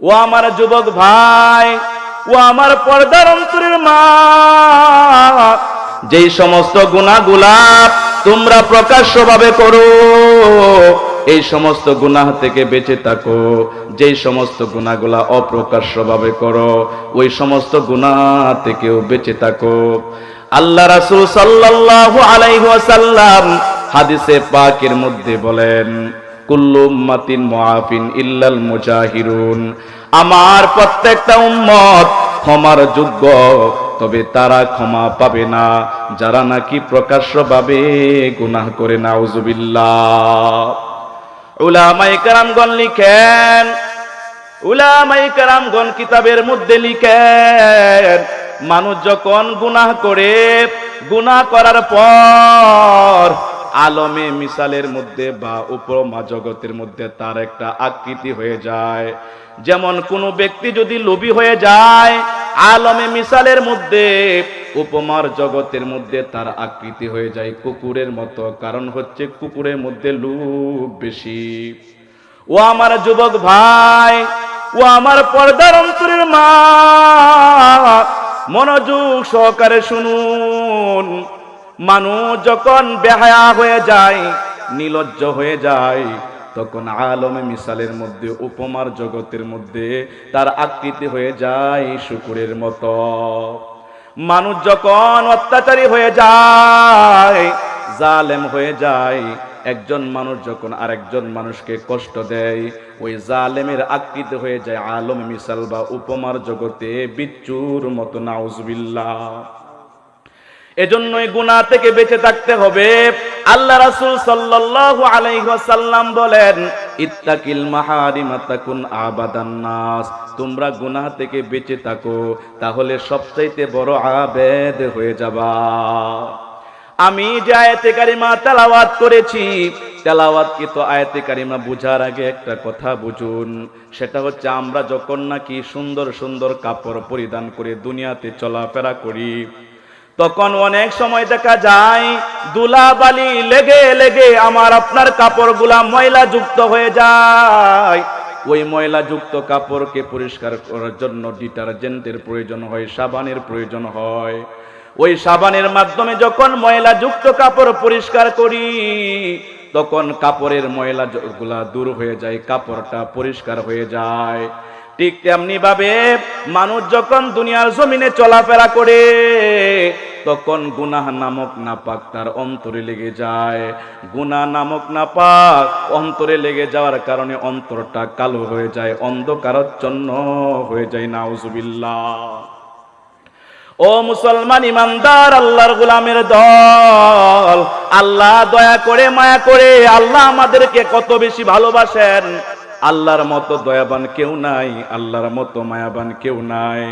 ও আমার যুবক ভাই, ও আমার পর্দার অন্তরের মা, যেই সমস্ত গুনাহগুলা তোমরা প্রকাশ্যভাবে করো, এই সমস্ত গুনাহ থেকে বেঁচে থাকো। যেই সমস্ত গুনাহগুলা অপ্রকাশ্যভাবে করো, ওই সমস্ত গুনাহ থেকেও বেঁচে থাকো। আল্লাহ রাসূল সাল্লাল্লাহু আলাইহি ওয়াসাল্লাম হাদিসে পাকের মধ্যে বলেন, কুল্লু উম্মাতিন মুআফিন ইল্লাল মুজাহিরুন, আমার প্রত্যেকটা উম্মত ক্ষমার যোগ্য, তবে তারা ক্ষমা পাবে না যারা নাকি প্রকাশ্যভাবে গুনাহ করে। নাউজুবিল্লাহ। উলামায়ে কেরামগণ লিখেন, উলামায়ে কেরামগণ কিতাবের মধ্যে লিখেন, মানুষ যখন গুনাহ করে, গুনাহ করার পর আলমে মিসালের মধ্যে বা উপমা জগতের মধ্যে তার একটা আকৃতি হয়ে যায়। যেমন কোনো ব্যক্তি যদি লোভী হয়ে যায়, আলমে মিসালের মধ্যে উপমার জগতের মধ্যে তার আকৃতি হয়ে যায় কুকুরের মতো। কারণ হচ্ছে কুকুরের মধ্যে লোভ বেশি। ও আমার যুবক ভাই, ও আমার পর্দার অন্তরের মা, মনোযোগ সহকারে শুনুন। মানুষ যখন বেহায়া হয়ে যায়, নির্লজ্জ হয়ে যায়, তখন আলমে মিসালের মধ্যে উপমার জগতের মধ্যে তার আকৃতি হয়ে যায় শুকুরের মতো। মানুষ যখন অত্যাচারী হয়ে যায়, জালেম হয়ে যায়, একজন মানুষ যখন আরেকজন মানুষকে কষ্ট দেয়, ওই জালেমের আকৃতি হয়ে যায় আলমে মিসাল বা উপমার জগতে বিচ্ছুর মতো। নাউজুবিল্লাহ। এজন্যই গুনাহ থেকে বেঁচে থাকতে হবে। আল্লাহ রাসূল সাল্লাল্লাহু আলাইহি ওয়াসাল্লাম বলেন, ইত্তাকিল মাহারিমা তাকুন আবাদান নাস, তোমরা গুনাহ থেকে বেঁচে থাকো, তাহলে সবচাইতে বড় আবেদ হয়ে যাবা। আমি যে আয়াতে কারিমা তেলাওয়াত করেছি, তেলাওয়াতকৃত আয়াতে কারিমা বুঝার আগে একটা কথা বুঝুন। সেটা হচ্ছে, আমরা যখন নাকি সুন্দর সুন্দর কাপড় পরিধান করে দুনিয়াতে চলাফেরা করি, তখন অনেক সময় দেখা যায় ধুলাবালি লেগে লেগে আমার আপনার কাপড়গুলা ময়লা যুক্ত হয়ে যায়। ওই ময়লা যুক্ত কাপড়কে পরিষ্কার করার জন্য ডিটারজেন্টের প্রয়োজন হয়, সাবানের প্রয়োজন হয়। ওই সাবানের মাধ্যমে যখন ময়লা যুক্ত কাপড় পরিষ্কার করি, তখন কাপড়ের ময়লা গুলা দূর হয়ে যায়, কাপড়টা পরিষ্কার হয়ে যায়। ঠিক তেমনি ভাবে মানুষ যখন দুনিয়ার জমিনে চলাফেরা করে, তখন গুনাহ নামক নাপাক তার অন্তরে লেগে যায়। গুনাহ নামক নাপাক অন্তরে লেগে যাওয়ার কারণে অন্তরটা কালো হয়ে যায়, অন্ধকারাচ্ছন্ন হয়ে যায়। নাউজুবিল্লাহ। ও মুসলমান ইমানদার, আল্লাহর গোলামের দল, আল্লাহ দয়া করে মায়া করে আল্লাহ আমাদেরকে কত বেশি ভালোবাসেন। আল্লাহর মতো দয়াবান কেউ নাই, আল্লাহর মতো মায়াবান কেউ নাই।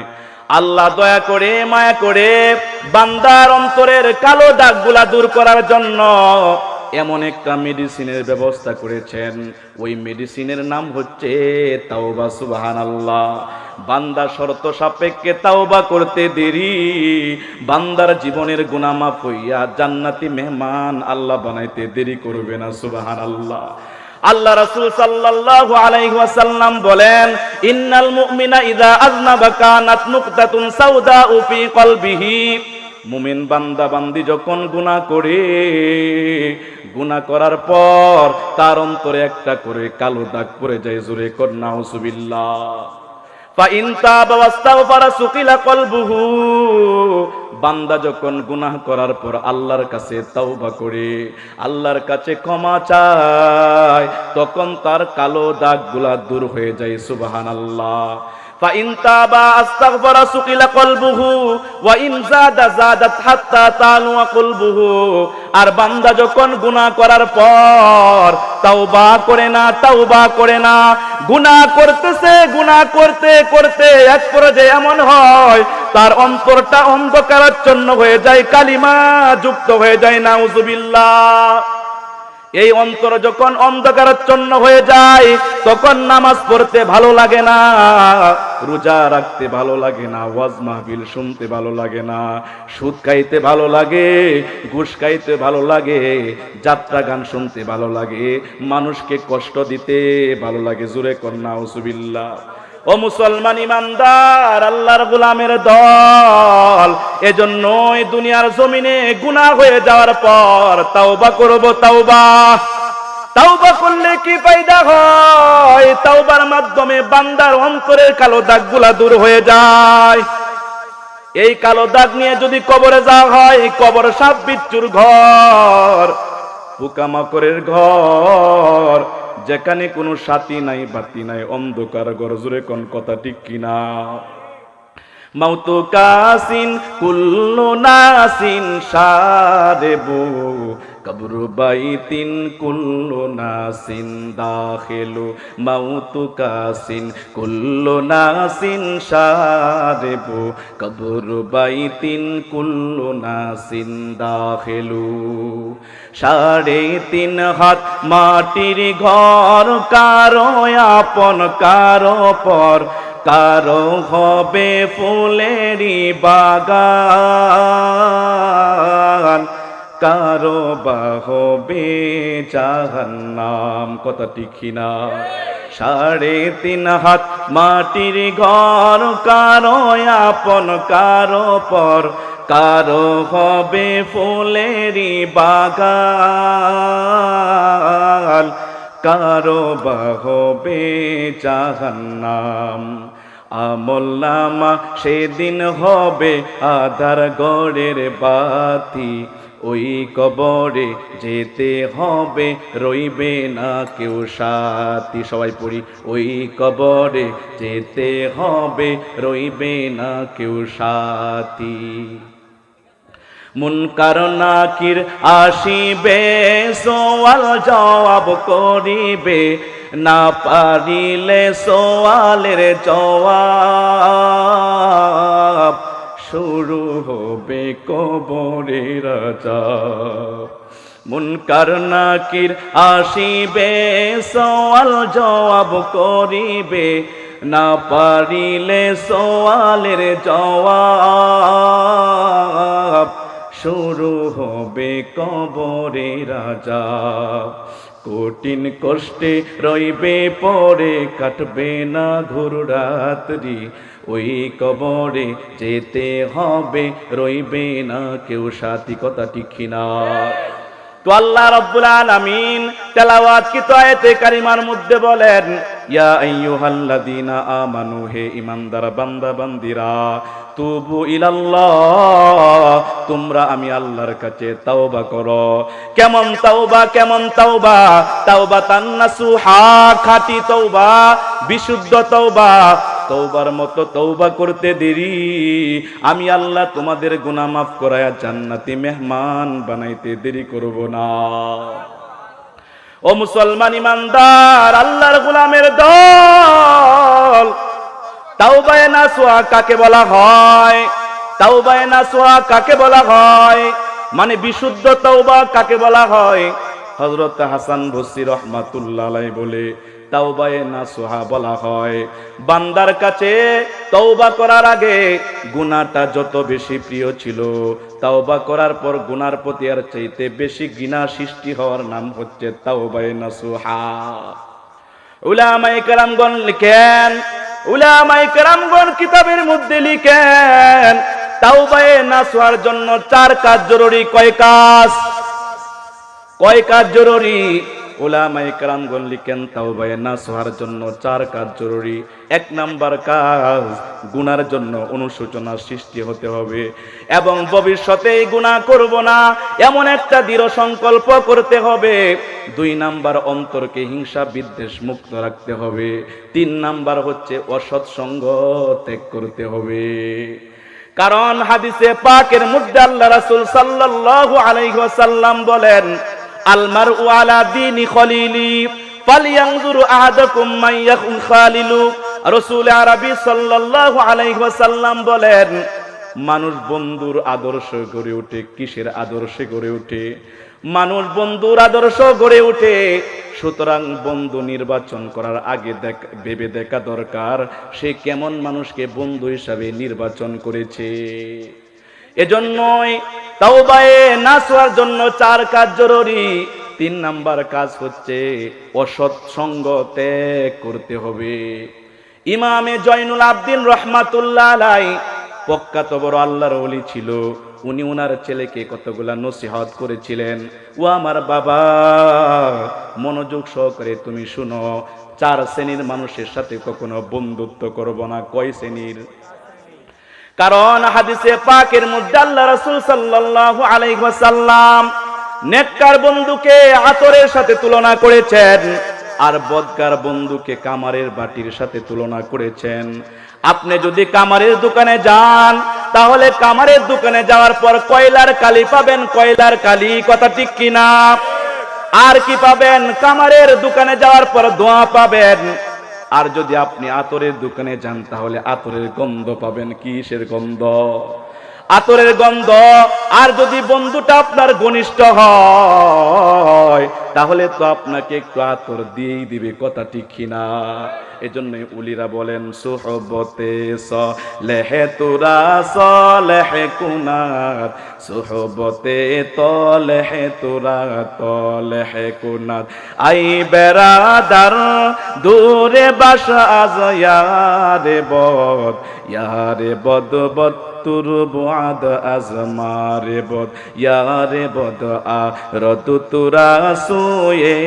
আল্লাহ দয়া করে মায়া করে বান্দার অন্তরের কালো দাগগুলা দূর করার জন্য এমন একটা মেডিসিনের ব্যবস্থা করেছেন। ওই মেডিসিনের নাম হচ্ছে তাওবা। সুবহানাল্লাহ। বান্দা শর্ত সাপেক্ষে তাওবা করতে দেরি, বান্দার জীবনের গুনাহ মাফ হইয়া জান্নাতি মেহমান আল্লাহ বানাইতে দেরি করবে না। সুবহানাল্লাহ। আল্লাহ রাসূল সাল্লাল্লাহু আলাইহি ওয়াসাল্লাম বলেন, ইন্নাল মুমিনা ইযা আযনাবা কানাত নুকতাতুন সাউদাউ ফি কলবিহি, মুমিন বান্দা বান্দি যখন গুনাহ করে, গুনাহ করার পর তার অন্তরে একটা করে কালো দাগ পড়ে যায়। জোরে কর নাউজুবিল্লাহ। ফাইন তাবা ওয়াস্তাগফারা সুকিলা কলবুহু, বান্দা যখন গুনাহ করার পর আল্লাহর কাছে তাওবা করে, আল্লাহর কাছে ক্ষমা চায়, তখন তার কালো দাগগুলা দূর হয়ে যায়। সুবহানাল্লাহ। ফাইন তাবা আস্তাগফারা সুকিলা কলবুহু ওয়া ইন যাদা যাদাত হাত্তা তানু কলবুহু, আর বান্দা যখন গুনাহ করার পর তাওবা করে না, তাওবা করে না, গুনাহ করতেছে, গুনাহ করতে করতে এক পর্যায়ে এমন হয় তার অন্তরটা অন্ধকারাচ্ছন্ন হয়ে যায়, কালিমা যুক্ত হয়ে যায়। নাউজুবিল্লাহ। এই অন্তর যখন অন্ধকারাচ্ছন্ন হয়ে যায়, তখন নামাজ পড়তে ভালো লাগে না, রোজা রাখতে ভালো লাগে না, ওয়াজ মাহফিল শুনতে ভালো লাগে না, সুদ খাইতে ভালো লাগে, ঘুষ খাইতে ভালো লাগে, যাত্রা গান শুনতে ভালো লাগে, মানুষকে কষ্ট দিতে ভালো লাগে। জোরে কর নাউজুবিল্লাহ। ও মুসলমান ইমানদার, আল্লাহর গোলামের দল, এজন্যই দুনিয়ার জমিনে গুনাহ হয়ে যাওয়ার পর তাওবা করব। তাওবা করলে কি ফায়দা হয়? তাওবার মাধ্যমে বান্দার অন্তরের কালো দাগগুলা দূর হয়ে যায়। এই কালো দাগ নিয়ে যদি কবরে যাওয়া হয়, কবর সাপ বিচ্ছুর ঘর, পোকামাকড়ের ঘর, যেখানে কোনো সাথী নাই বাতি নাই, অন্ধকার ঘর। জোরে কোন কথা ঠিক কিনা? মাউতু কাসিন কুল্লু নাসিন সারেবু, কবরু বাইতিন কুল্লু নাসিন দাখিলু। মাউতু কাসিন কুল্লু নাসিন সারেবু, কবরু বাইতিন কুল্লু নাসিন দাখিলু। 3.5 হাত মাটির ঘর, কারো আপন কারো পর, কারো হবে ফুলেরই বাগান, কারো বা হবে জাহান্নাম। কথা ঠিক না? 3.5 হাত মাটির ঘর, কারো আপন কারো পর, কারো হবে ফুলেরই বাগান, কারো বা হবে জাহান্নাম। আমলনামা সেদিন হবে আধার গড়ের বাতি, ওই কবরে যেতে হবে, রইবে না কেউ সাথী। সবাই পড়ি, ওই কবরে যেতে হবে, রইবে না কেউ সাথী। মুনকার নাকির আসিবে, সওয়াল জবাব করিবে, না পারিলে সওয়ালের জবাব, শুরু হবে কবরের আযাব। মুনকার নাকির আসিবে, সওয়াল জবাব করিবে, না পারিলে সওয়ালের জবাব, শুরু হবে কবরের আযাব। কঠিন কষ্টে রইবে পরে, কাটবে না ঘোর রাত্রি, ওই কবরে যেতে হবে, রইবে না কেউ সাথী। কথা ঠিক না? তো আল্লাহ রাব্বুল আলামিন তেলাওয়াতকৃত আয়াতে কারিমার মধ্যে বলেন, ইয়া আইয়ুহাল্লাযীনা আমানু, হে ঈমানদার বান্দা বান্দিরা, তুবু ইলাল্লাহ, তোমরা আমি আল্লাহর কাছে তাওবা করো। কেমন তাওবা? কেমন তাওবা? তাওবাতান নাসুহা, খাঁটি তাওবা, বিশুদ্ধ তাওবা। তওবার মতো তওবা করতে দেরি, আমি আল্লাহ তোমাদের গুনাহ মাফ করায়া জান্নাতি মেহমান বানাইতে দেরি করব না। ও মুসলমান ইমানদার, আল্লাহর গোলামের দল, তাওবায়ে নাসুহা কাকে বলা হয়? তাওবায়ে নাসুহা কাকে বলা হয়? মানে বিশুদ্ধ তাওবা কাকে বলা হয়? হযরত হাসান বসরি রাহমাতুল্লাহ আলাইহি বলে, তাওবায়ে নাসুহা বলা হয় বান্দার কাছে তওবা করার আগে গুনাহটা যত বেশি প্রিয় ছিল, তওবা করার পর গুনার প্রতি আর চাইতে বেশি ঘৃণা সৃষ্টি হওয়ার নাম হচ্ছে তাওবায়ে নাসুহা। উলামায়ে কেরামগণ লিখেন, উলামায়ে কেরামগণ কিতাবের মধ্যে লিখেন, তাওবায়ে নাসুহার জন্য 4 কাজ জরুরি। কয় কাজ? কয় কাজ জরুরি? উলামায়ে কেরামগণ লিখেন, তাওবায়ে নাসুহার জন্য 4 কাজ জরুরি। 1 নাম্বার কাজ, গুনার জন্য অনুশোচনা সৃষ্টি হতে হবে এবং ভবিষ্যতে গুনাহ করব না এমন একটা দৃঢ় সংকল্প করতে হবে। 2 নাম্বার, অন্তরকে হিংসা বিদ্বেষ মুক্ত রাখতে হবে। 3 নাম্বার হচ্ছে অসৎ সঙ্গ ত্যাগ করতে হবে। কারণ হাদিসে পাকের মধ্যে আল্লাহ রাসূল সাল্লাল্লাহু আলাইহি ওয়াসাল্লাম বলেন, আল মারউ আলা দীনি খলিলি ফালইয়ানজুর আহাদুকুম মান ইয়াকুন খালিলু। রাসূল আরবি সাল্লাল্লাহু আলাইহি ওয়াসাল্লাম বলেন, মানুষ বন্ধুর আদর্শ গড়ে ওঠে। কিসের আদর্শে গড়ে ওঠে? মানুষ বন্ধুর আদর্শ গড়ে ওঠে। সুতরাং বন্ধু নির্বাচন করার আগে ভেবে দেখা দরকার সে কেমন মানুষকে বন্ধু হিসাবে নির্বাচন করেছে। এজন্যই তাওবায়ে নাসুহার জন্য 4 কাজ জরুরি। 3 নাম্বার কাজ হচ্ছে অসৎ সঙ্গ ত্যাগ করতে হবে। ইমামে জয়নুল আবদিন রহমাতুল্লাহ আলাইহি প্রখ্যাত বড় আল্লাহর ওলি ছিল। উনি ওনার ছেলেকে কতগুলা নসিহত করেছিলেন। ও আমার বাবা, মনোযোগ সহকারে তুমি শুনো, 4 শ্রেণীর মানুষের সাথে কখনো বন্ধুত্ব করব না। কয় শ্রেণীর? কারণ হাদিসে পাকের মধ্যে আল্লাহ রাসূল সাল্লাল্লাহু আলাইহি ওয়াসাল্লাম নেককার বন্ধুকে আতরের সাথে তুলনা করেছেন, আর বদকার বন্ধুকে কামারের বাটির সাথে তুলনা করেছেন। আপনি যদি কামারের দোকানে যান, তাহলে কামারের দোকানে যাওয়ার পর কয়লার কালি পাবেন, কয়লার কালি, কথা ঠিক কিনা? আর কি পাবেন? কামারের দোকানে যাওয়ার পর ধোঁয়া পাবেন। আর যদি আপনি আতরের দোকানে যান, তাহলে আতরের গন্ধ পাবেন। কিসের গন্ধ? আতরের গন্ধ। আর যদি বন্ধুটা আপনার ঘনিষ্ঠ হয়, তাহলে তো আপনাকে একটু আতর দিয়েই দিবে, কথা ঠিক কিনা? এজন্য উলিরা বলেন, সুহবতে সলেহে তুরা সলেহে কুনাত, সুহবতে তলেহে তুরা তলেহে কুনাত। আই বেরাদার দূরে বাসা আজ ইয়ারে বদ বদ তুর বুআদ আজমারে বদ ইয়ারে বদ আ রতু তুরা সুয়ে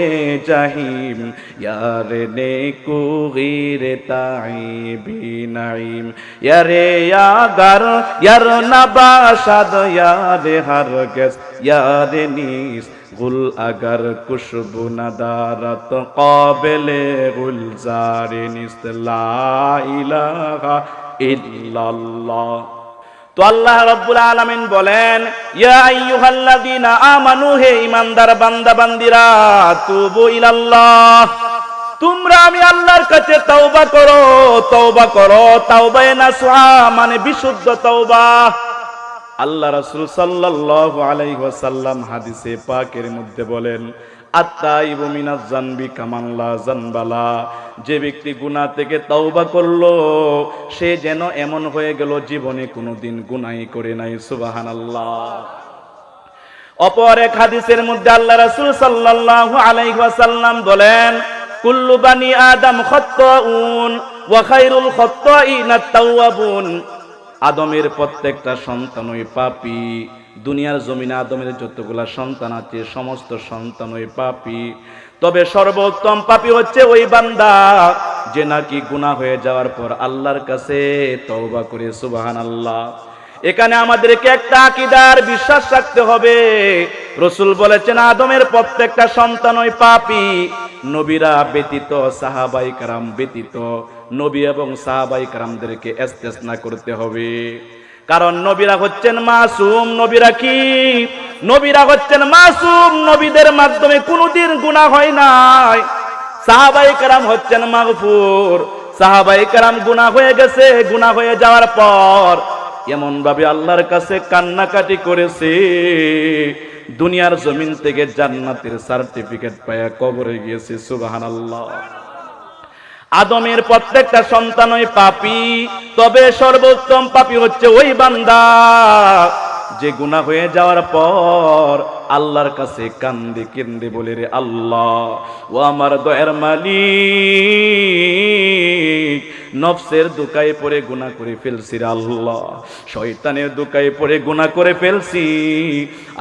জাহিম ইয়ারে নেকু গিরে তাইবি নাইম ইয়ারে ইয়াগার ইয়ার নাবাশাদ ইয়ারে হারগস ইয়ারে নিস গুল আগার খুশবু নাদারত কাবিলে গুলজারে নিস লা ইলাহা ইল্লাল্লাহ। তো আল্লাহ রাব্বুল আলামিন বলেন, ইয়া আইয়ুহাল্লাযীনা আমানু, হে ঈমানদার বান্দা বান্দিরা, তুবু ইলাল্লাহ, তোমরা আমি আল্লাহর কাছে তওবা করো, তওবা করো। তাওবায়ে নাসুহা মানে বিশুদ্ধ তওবা। আল্লাহ রাসূল সাল্লাল্লাহু আলাইহি ওয়াসাল্লাম হাদিসে পাকের মধ্যে বলেন, আত্তাইবু মিনাজ যানবি কামান লা যানবালা, যে ব্যক্তি গুনাহ থেকে তওবা করলো, সে যেন এমন হয়ে গেল জীবনে কোনোদিন গুনাহ করে নাই। সুবহানাল্লাহ। অপর এক হাদিসের মধ্যে আল্লাহ রাসূল সাল্লাল্লাহু আলাইহি ওয়াসাল্লাম বলেন, কুল্লু বানি আদম খাত্তাউন ওয়া খায়রুল খাত্তাইনা আত-তাওয়াবুন, আদমের প্রত্যেকটা সন্তানই পাপী। দুনিয়ার জমিনে আদমের যতগুলা সন্তান আছে, সমস্ত সন্তানই পাপী। তবে সর্বোত্তম পাপী হচ্ছে ওই বান্দা যে নাকি গুনাহ হয়ে যাওয়ার পর আল্লাহর কাছে তওবা করে। সুবহানাল্লাহ। এখানে আমাদেরকে একটা আকীদার বিশ্বাস রাখতে হবে। রাসূল বলেছেন, আদমের প্রত্যেকটা সন্তানই পাপী, নবীরা ব্যতীত, সাহাবাই کرام ব্যতীত। নবী এবং সাহাবাই کرامদেরকে ইস্তেসনা করতে হবে, কারণ নবীরা হচ্ছেন মাসুম। নবীরা কি? নবীরা হচ্ছেন মাসুম, নবীদের মাধ্যমে কোনোদিন গুনাহ হয় নাই। সাহাবাই کرام হচ্ছেন মাগফুর, সাহাবাই کرام গুনাহ হয়ে গেছে, গুনাহ হয়ে যাওয়ার পর এমন ভাবে আল্লাহর কাছে কান্নাকাটি করেছে, দুনিয়ার জমিন থেকে জান্নাতের সার্টিফিকেট পায়া কবরে গিয়েছে। সুবহানাল্লাহ। আদমের প্রত্যেকটা সন্তানই পাপী, তবে সর্বোত্তম পাপী হচ্ছে ওই বান্দা যে গুনাহ হয়ে যাওয়ার পর আল্লাহর কাছে কান্দে কেন্দে বলে, রে আল্লাহ, ও আমার দয়ার মালিক, নফসের দুকায় পড়ে গুনাহ করে ফেলছি রে আল্লাহ, শয়তানের দুকায় পড়ে গুনাহ করে ফেলছি।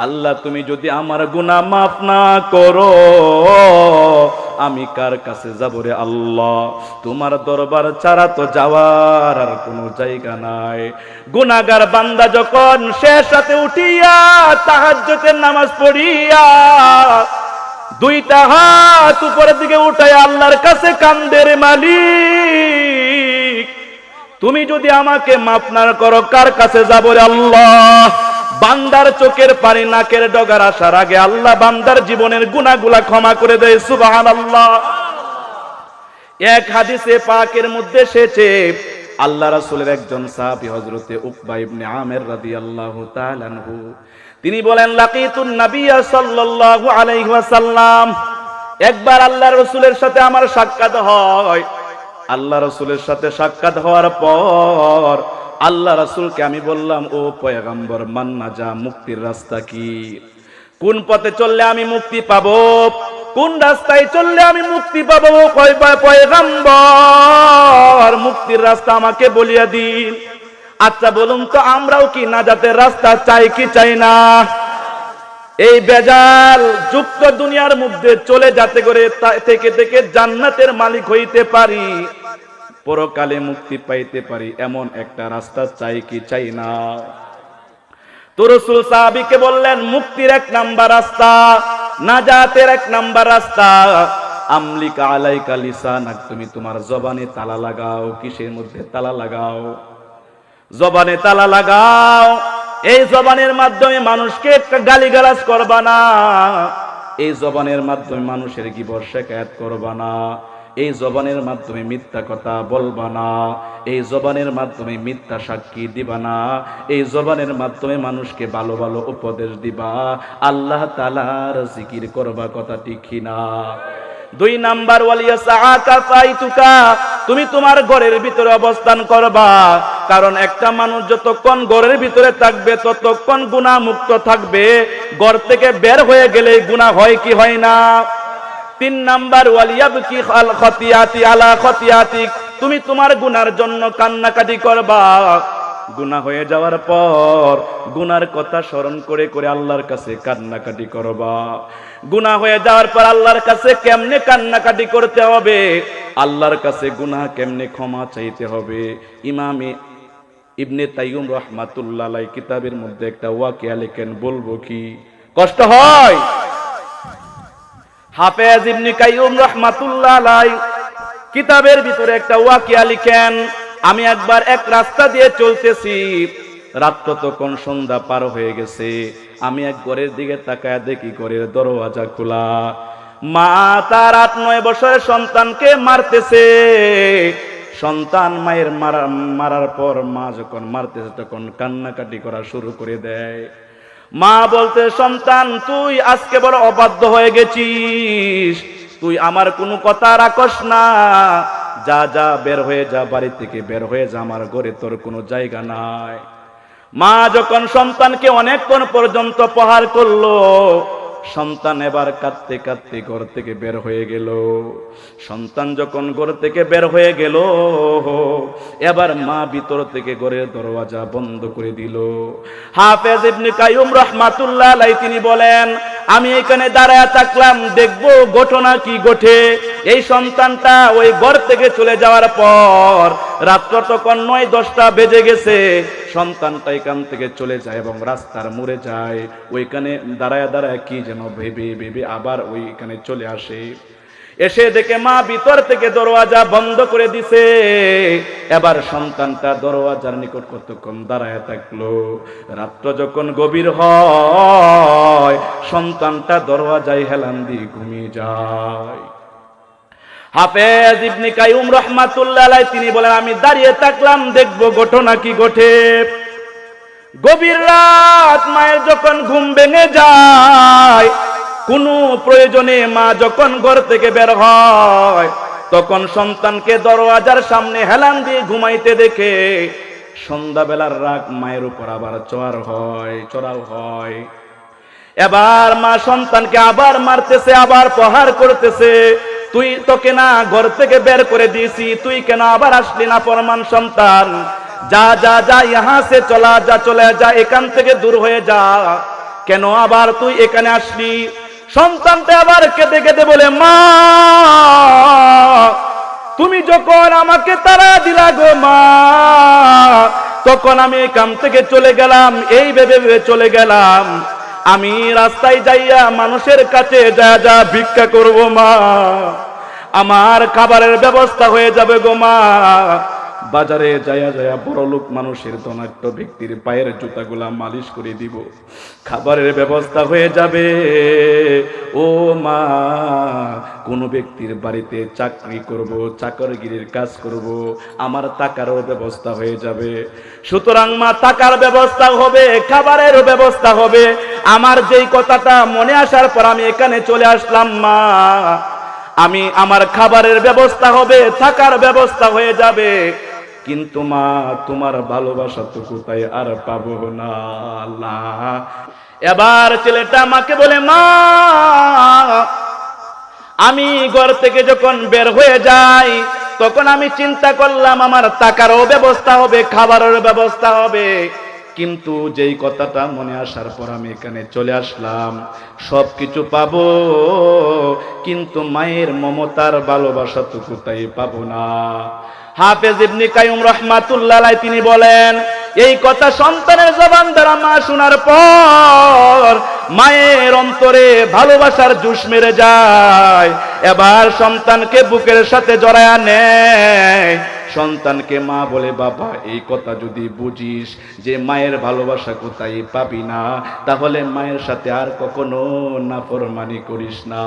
আল্লাহ, তুমি যদি আমার গুনাহ মাফ না করো, আমি কার কাছে যাব রে আল্লাহ? তোমার দরবার ছাড়া তো যাওয়ার আর কোনো জায়গা নাই। গুনাহগার বান্দা যখন শেষ রাতে উঠিয়া তাহাজ্জুদের নামাজ পড়িয়া দুইটা হাত উপরের দিকে উঠায় আল্লাহর কাছে কান্দে, রে মালিক, তুমি যদি আমাকে মাফ না করো, কার কাছে যাব রে আল্লাহ? বান্দার চোখের পানি নাকের ডগার আসার আগে আল্লাহ বান্দার জীবনের গুনাহগুলা ক্ষমা করে দেয়। সুবহানাল্লাহ। এক হাদিসে পাকের মধ্যে এসেছে, আল্লাহ রাসূলের একজন সাহাবী হযরতে উকবা ইবনে আমির রাদিয়াল্লাহু তাআলা আনহু, তিনি বলেন, লাকিতুন নাবিয়্যা সাল্লাল্লাহু আলাইহি ওয়াসাল্লাম, একবার আল্লাহ রাসূলের সাথে আমার সাক্ষাৎ হয়। আল্লাহ রাসূলের সাথে সাক্ষাৎ হওয়ার পর আল্লাহ রাসূলকে আমি বললাম, ও পয়গম্বর, মান্না যা, মুক্তির রাস্তা কি? কোন পথে চললে আমি মুক্তি পাবো? কোন রাস্তায় চললে আমি মুক্তি পাবো? কয় পয়গম্বর, মুক্তির রাস্তা আমাকে বলিয়া দিন। আচ্ছা বলুন তো, আমরাও কি নাজাতের রাস্তা চাই কি চাই না? এই বেজাল যুক্ত দুনিয়ার মধ্যে চলে যাতে করে থেকে থেকে জান্নাতের মালিক হইতে পারি, পরকালে মুক্তি পাইতে পারি, এমন একটা রাস্তা চাই কি চাই না? তো রাসূল সাহাবীকে বললেন, মুক্তির এক নাম্বার রাস্তা, নাজাতের এক নাম্বার রাস্তা, আমলিকা আলাইকা লিসানাক, তুমি তোমার জবানে তালা লাগাও। কিসের মধ্যে তালা লাগাও? জবানে তালা লাগাও। এই জবানের মাধ্যমে মানুষকে একটা গালিগালাজ করবা না, এই জবানের মাধ্যমে মানুষের গীবত শিকায়াত করবা না, এই জবানের মাধ্যমে মিথ্যা কথা বলবা না, এই জবানের মাধ্যমে মিথ্যা সাক্ষী দিবা না, এই জবানের মাধ্যমে মানুষকে ভালো ভালো উপদেশ দিবা, আল্লাহ তাআলার জিকির করবা। কথা ঠিক কিনা? 2 নাম্বার, ওয়ালিয়াসাআকা ফাইতুকা, তুমি তোমার ঘরের ভিতরে অবস্থান করবা। কারণ একটা মানুষ যতক্ষণ ঘরের ভিতরে থাকবে ততক্ষণ গুনাহ মুক্ত থাকবে। ঘর থেকে বের হয়ে গেলে গুনাহ হয় কি হয় না? 3 নাম্বার, ওয়ালিয়াবকি আল খতিয়াতি আলা খতিয়াতিক, তুমি তোমার গুনার জন্য কান্নাকাটি করবা। গুনাহ হয়ে যাওয়ার পর গুনার কথা স্মরণ করে করে আল্লাহর কাছে কান্নাকাটি করবা। গুনাহ হয়ে যাওয়ার পর আল্লাহর কাছে কেমনে কান্নাকাটি করতে হবে, আল্লাহর কাছে গুনাহ কেমনে ক্ষমা চাইতে হবে, ইমামে ইবনে তাইয়ুম রাহমাতুল্লাহ আলাইহি কিতাবের মধ্যে একটা ওয়াকিয়া লেখেন। বলবো কি? কষ্ট হয়? হাফেজ ইবনে কাইয়ুম রাহমাতুল্লাহ আলাইহি কিতাবের ভিতরে একটা ওয়াকিয়া লিখেন। আমি একবার এক রাস্তা দিয়ে চলতেছি, রাত তখন সন্ধ্যা পার হয়ে গেছে। আমি এক ঘরের দিকে তাকায় দেখি ঘরের দরওয়াজা খোলা। মা তার 8-9 বছরের সন্তানকে মারতেছে। সন্তান মায়ের মারার পর মা যখন মারতেছে তখন কান্নাকাটি করা শুরু করে দেয়। মা বলতে, সন্তান তুই আজকে বড় অবাধ্য হয়ে গেছিস, তুই আমার কোনো কথা রাখস না, যা যা বের হয়ে যা, বাড়ি থেকে বের হয়ে যা, আমার ঘরে তোর কোনো জায়গা নাই। মা যখন সন্তানকে অনেকক্ষণ পর্যন্ত প্রহার করলো, সন্তান এবার কাঁদতে কাঁদতে ঘর থেকে বের হয়ে গেল। সন্তান যখন ঘর থেকে বের হয়ে গেল, এবার মা ভিতর থেকে ঘরের দরওয়াজা বন্ধ করে দিল। হাফেজ ইবনে কাইয়ুম রাহমাতুল্লাহ আলাইহি তিনি বলেন, আমি এখানে দাঁড়ায় থাকলাম, দেখবো ঘটনা কি ঘটে। এই সন্তানটা ওই ঘর থেকে চলে যাওয়ার পর রাত্র তখন 9-10টা বেজে গেছে। সন্তানটা এখান থেকে চলে যায় এবং রাস্তার মোড়ে যায়। ওইখানে দাঁড়ায় দাঁড়ায় কি যেন ভেবে ভেবে আবার ওইখানে চলে আসে। এসে দেখে মা ভিতর থেকে দরওয়াজা বন্ধ করে দিছে। এবার সন্তানটা দরওয়াজার নিকট কতক্ষণ দাঁড়ায় থাকলো। রাত্র যখন গভীর হয়, সন্তানটা দরওয়াজায় হেলান দিয়ে ঘুমিয়ে যায়। হাফেজ ইবনে কাইয়ুম রাহমাতুল্লাহ আলাইহি তিনি বলেন, আমি দাঁড়িয়ে থাকলাম, দেখবো ঘটনা কি ঘটে। গভীর রাত, মায়ের যখন ঘুম ভেঙে যায়, কোনো প্রয়োজনে মা যখন ঘর থেকে বের হয়, তখন সন্তানকে দরওয়াজার সামনে হেলান দিয়ে ঘুমাইতে দেখে সন্ধ্যাবেলার রাগ মায়ের উপর আবার চড়াও হয়। এবার মা সন্তানকে আবার মারতেছে, আবার প্রহার করতেছে। তুই তোকে না ঘর থেকে বের করে দিয়েছি, তুই কেন আবার আসলি না ফরমান সন্তান? যা যা যা, ইহা সে চলা যা, চলে যা, এখান থেকে দূর হয়ে যা, কেন আবার তুই এখানে আসলি? সন্তানটা আবার কেঁদে কেঁদে বলে, মা তুমি যখন আমাকে তাড়া দিলা গো মা, তখন আমি এখান থেকে চলে গেলাম, এই ভেবে ভেবে চলে গেলাম আমি রাস্তায় যাইয়া মানুষের কাছে যা যা ভিক্ষা করব মা, আমার খাবারের ব্যবস্থা হয়ে যাবে গো মা। বাজারে যায়া যায়া বড় লোক মানুষের ধনাঢ্য ব্যক্তির পায়ের জুতাগুলা মালিশ করে দিব, খাবারের ব্যবস্থা হয়ে যাবে। ও মা, কোন ব্যক্তির বাড়িতে চাকরি করব, চাকরগিরির কাজ করব, আমার টাকারও ব্যবস্থা হয়ে যাবে। সুতরাং মা, টাকার ব্যবস্থা হবে, খাবারেরও ব্যবস্থা হবে। আমার যেই কথাটা মনে আসার পর আমি এখানে চলে আসলাম মা, আমি আমার খাবারের ব্যবস্থা হবে, থাকার ব্যবস্থা হয়ে যাবে, কিন্তু মা তোমার ভালোবাসা তো কোথায় আর পাবো না আল্লাহ। এবার ছেলেটা আমাকে বলে, মা আমি ঘর থেকে যখন বের হয়ে যাই তখন আমি চিন্তা করলাম আমার টাকারও ব্যবস্থা হবে, খাবারের ব্যবস্থা হবে। কিন্তু যেই কথাটা মনে আসার পর আমি এখানে চলে আসলাম, সবকিছু পাবো কিন্তু মায়ের মমতার ভালোবাসাটুকু তাই পাবো না। হাফেজ ইবনে কাইয়ুম রাহমাতুল্লাহ আলাইহি তিনি বলেন, এই কথা সন্তানের জবান দ্বারা মা শোনার পর মায়ের অন্তরে ভালোবাসার জুস মেরে যায়। এবার সন্তানকে বুকের সাথে জড়ায়া নেয়। সন্তানকে মা বলে, বাবা এই কথা যদি বুঝিস যে মায়ের ভালোবাসা কোথায় পাবি না, তাহলে মায়ের সাথে আর কখনো নাফরমানি করিস না।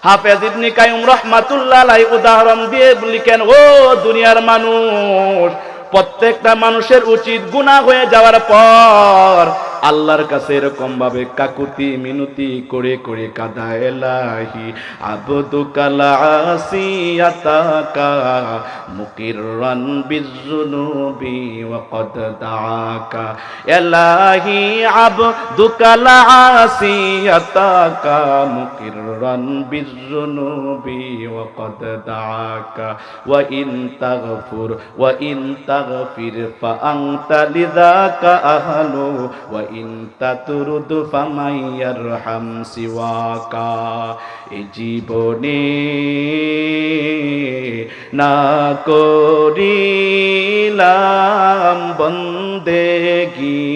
হাফেজ ইবনে কাইয়ুম রাহমাতুল্লাহ আলাইহি উদাহরণ দিয়ে লিখেন, ও দুনিয়ার মানুষ, প্রত্যেকটা মানুষের উচিত গুনাহ হয়ে যাওয়ার পর আল্লাহর কাছে এরকম ভাবে কাকুতি মিনতি করে করে কাদা, এলাহি আবদুকাল আসিয়াতাকা মুকিররান বিযুনুবি ওয়া কদ দাআকা, এলাহি আবদুকাল আসিয়াতাকা মুকিররান বিযুনুবি ওয়া কদ দাআকা ওয়া ইন তাগফির ফা আনতা লিযাকা আহলু ওয়া ইন তাতরুদ ফামাইয়ারহাম সিওয়াকা। এই জীবনে না করিলাম বন্দেগি,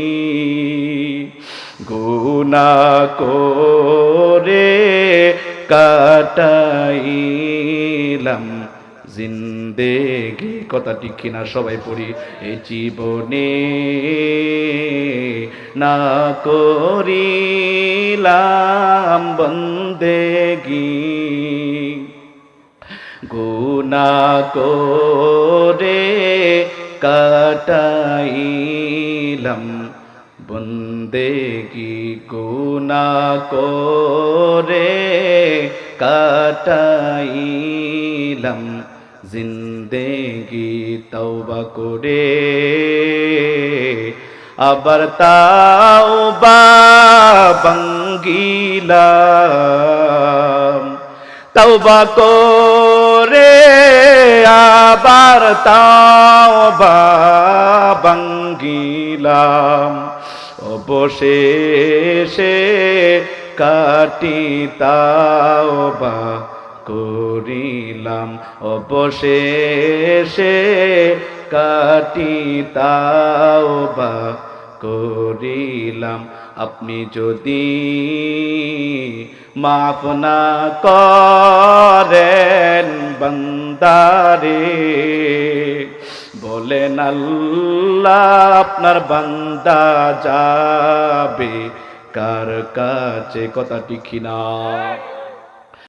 গুনাহ করে কাটাইলাম জিন্দেগি। কথা ঠিক কিনা সবাই পড়ি। এই জীবনে না করিলাম বন্দেগি, গুনাহ করে কাটাইলাম বন্দেগি, গুনাহ করে কাটাইলাম জিন্দেগি। তওবা করে আবার তাওবা ভাঙ্গিলাম, তওবা করে আবার তাওবা ভাঙ্গিলাম, অবশেষে কাটি তাওবা করিলাম, অবশেষে কাটি তাওবা করিলাম। আপনি যদি মাফ না করেন বান্দারে, বলেন আল্লাহ আপনার বান্দা যাবে কার কাছে? কথা ঠিক না?